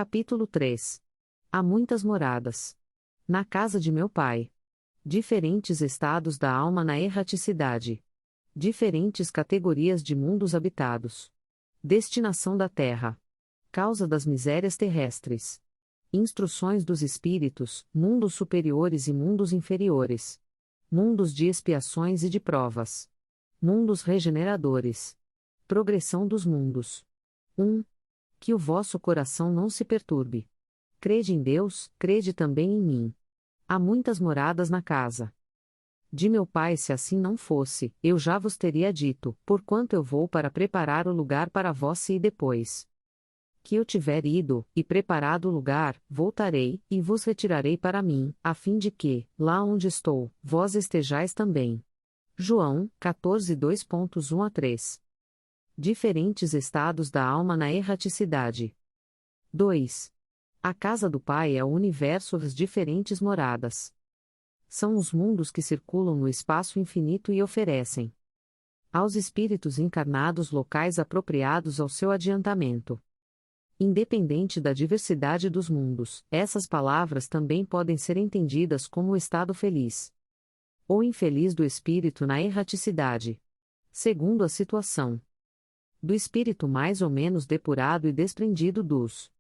Capítulo 3. Há muitas moradas. Na casa de meu pai. Diferentes estados da alma na erraticidade. Diferentes categorias de mundos habitados. Destinação da terra. Causa das misérias terrestres. Instruções dos espíritos, mundos superiores e mundos inferiores. Mundos de expiações e de provas. Mundos regeneradores. Progressão dos mundos. 1. Que o vosso coração não se perturbe. Crede em Deus, crede também em mim. Há muitas moradas na casa de meu pai. Se assim não fosse, eu já vos teria dito, porquanto eu vou para preparar o lugar para vós, e depois que eu tiver ido, e preparado o lugar, voltarei, e vos retirarei para mim, a fim de que, lá onde estou, vós estejais também. João 14, 2.1-3. Diferentes estados da alma na erraticidade. 2. A casa do Pai é o universo das diferentes moradas. São os mundos que circulam no espaço infinito e oferecem aos espíritos encarnados locais apropriados ao seu adiantamento. Independente da diversidade dos mundos, essas palavras também podem ser entendidas como o estado feliz ou infeliz do espírito na erraticidade, segundo a situação do espírito mais ou menos depurado e desprendido dos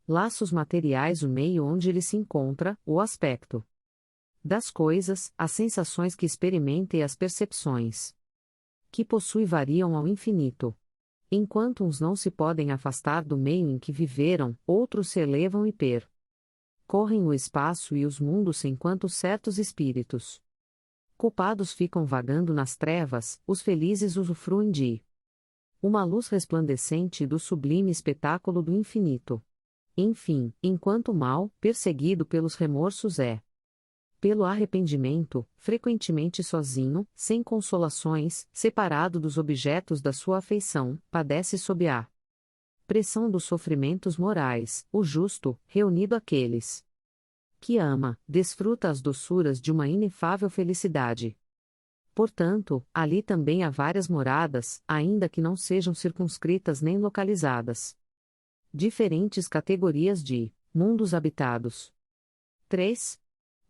laços materiais, o meio onde ele se encontra, o aspecto das coisas, as sensações que experimenta e as percepções que possui variam ao infinito. Enquanto uns não se podem afastar do meio em que viveram, outros se elevam e correm o espaço e os mundos, enquanto certos espíritos culpados ficam vagando nas trevas, os felizes usufruem de uma luz resplandecente do sublime espetáculo do infinito. Enfim, enquanto o mal, perseguido pelos remorsos, pelo arrependimento, frequentemente sozinho, sem consolações, separado dos objetos da sua afeição, padece sob a pressão dos sofrimentos morais, o justo, reunido àqueles que ama, desfruta as doçuras de uma inefável felicidade. Portanto, ali também há várias moradas, ainda que não sejam circunscritas nem localizadas. Diferentes categorias de mundos habitados. 3.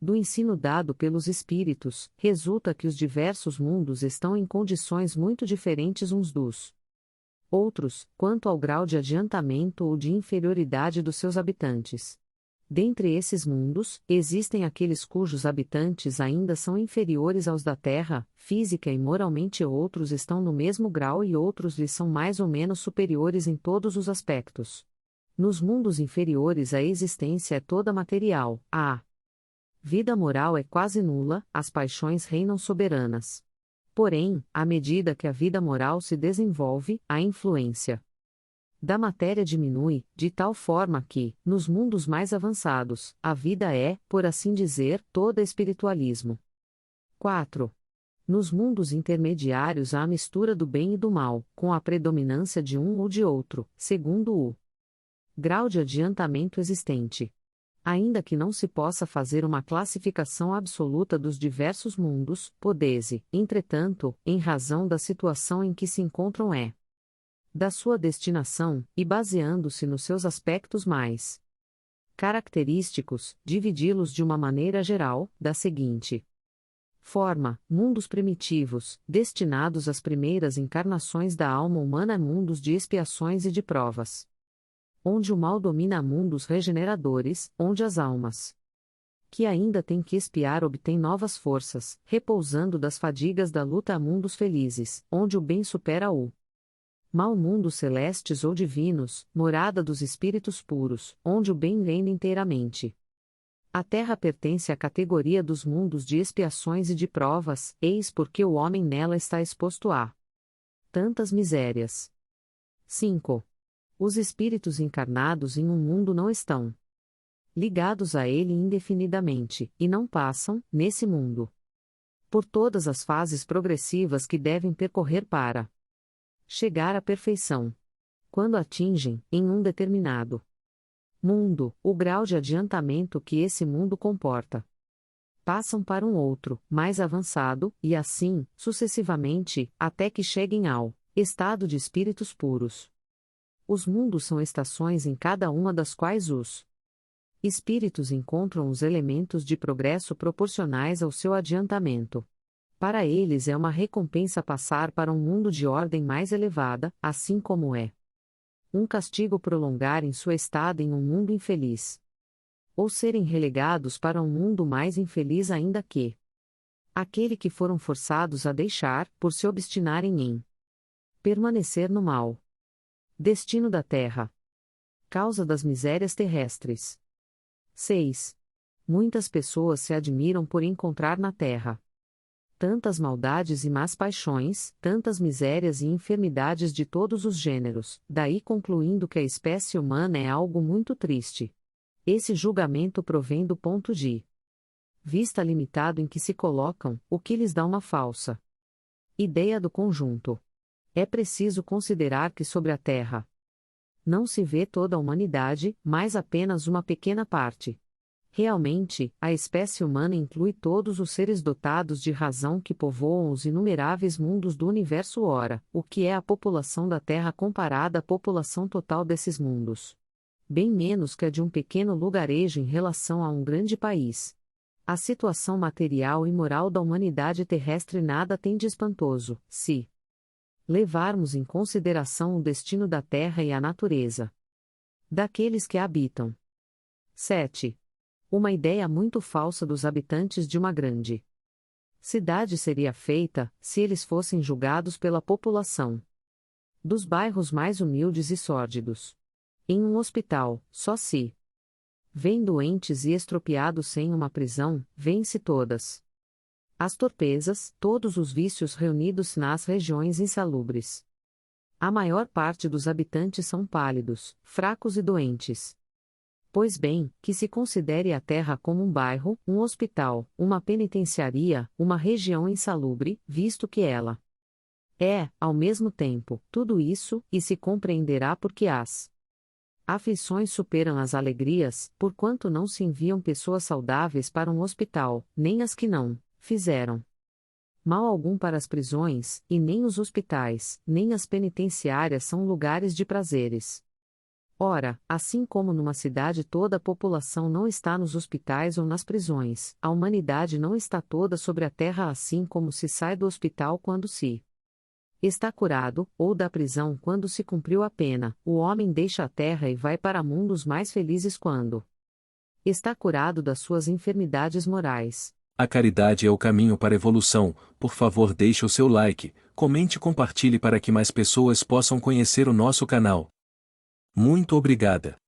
Do ensino dado pelos espíritos, resulta que os diversos mundos estão em condições muito diferentes uns dos outros, quanto ao grau de adiantamento ou de inferioridade dos seus habitantes. Dentre esses mundos, existem aqueles cujos habitantes ainda são inferiores aos da Terra, física e moralmente, outros estão no mesmo grau e outros lhes são mais ou menos superiores em todos os aspectos. Nos mundos inferiores a existência é toda material, a vida moral é quase nula, as paixões reinam soberanas. Porém, à medida que a vida moral se desenvolve, a influência da matéria diminui, de tal forma que, nos mundos mais avançados, a vida é, por assim dizer, toda espiritualismo. 4. Nos mundos intermediários há a mistura do bem e do mal, com a predominância de um ou de outro, segundo o grau de adiantamento existente. Ainda que não se possa fazer uma classificação absoluta dos diversos mundos, pode-se, entretanto, em razão da situação em que se encontram da sua destinação, e baseando-se nos seus aspectos mais característicos, dividi-los de uma maneira geral, da seguinte forma: mundos primitivos, destinados às primeiras encarnações da alma humana, mundos de expiações e de provas, onde o mal domina, mundos regeneradores, onde as almas que ainda têm que expiar obtêm novas forças, repousando das fadigas da luta, a mundos felizes, onde o bem supera o mal, mundos celestes ou divinos, morada dos espíritos puros, onde o bem reina inteiramente. A terra pertence à categoria dos mundos de expiações e de provas, eis porque o homem nela está exposto a tantas misérias. 5. Os espíritos encarnados em um mundo não estão ligados a ele indefinidamente, e não passam, nesse mundo, por todas as fases progressivas que devem percorrer para chegar à perfeição. Quando atingem, em um determinado mundo, o grau de adiantamento que esse mundo comporta, passam para um outro, mais avançado, e assim, sucessivamente, até que cheguem ao estado de espíritos puros. Os mundos são estações em cada uma das quais os espíritos encontram os elementos de progresso proporcionais ao seu adiantamento. Para eles é uma recompensa passar para um mundo de ordem mais elevada, assim como é um castigo prolongar em sua estada em um mundo infeliz. Ou serem relegados para um mundo mais infeliz ainda que aquele que foram forçados a deixar, por se obstinarem em permanecer no mal. Destino da Terra. Causa das misérias terrestres. 6. Muitas pessoas se admiram por encontrar na Terra tantas maldades e más paixões, tantas misérias e enfermidades de todos os gêneros, daí concluindo que a espécie humana é algo muito triste. Esse julgamento provém do ponto de vista limitado em que se colocam, o que lhes dá uma falsa ideia do conjunto. É preciso considerar que sobre a Terra não se vê toda a humanidade, mas apenas uma pequena parte. Realmente, a espécie humana inclui todos os seres dotados de razão que povoam os inumeráveis mundos do universo. Ora, o que é a população da Terra comparada à população total desses mundos? Bem menos que a de um pequeno lugarejo em relação a um grande país. A situação material e moral da humanidade terrestre nada tem de espantoso, se levarmos em consideração o destino da Terra e a natureza daqueles que a habitam. 7. Uma ideia muito falsa dos habitantes de uma grande cidade seria feita, se eles fossem julgados pela população dos bairros mais humildes e sórdidos. Em um hospital, só se vêm doentes e estropiados. Sem uma prisão, vêm-se todas as torpezas, todos os vícios reunidos nas regiões insalubres. A maior parte dos habitantes são pálidos, fracos e doentes. Pois bem, que se considere a Terra como um bairro, um hospital, uma penitenciaria, uma região insalubre, visto que ela é, ao mesmo tempo, tudo isso, e se compreenderá porque as aflições superam as alegrias, porquanto não se enviam pessoas saudáveis para um hospital, nem as que não fizeram mal algum para as prisões, e nem os hospitais, nem as penitenciárias são lugares de prazeres. Ora, assim como numa cidade toda a população não está nos hospitais ou nas prisões, a humanidade não está toda sobre a terra, assim como se sai do hospital quando se está curado, ou da prisão quando se cumpriu a pena, o homem deixa a terra e vai para mundos mais felizes quando está curado das suas enfermidades morais. A caridade é o caminho para a evolução. Por favor, deixe o seu like, comente e compartilhe para que mais pessoas possam conhecer o nosso canal. Muito obrigada.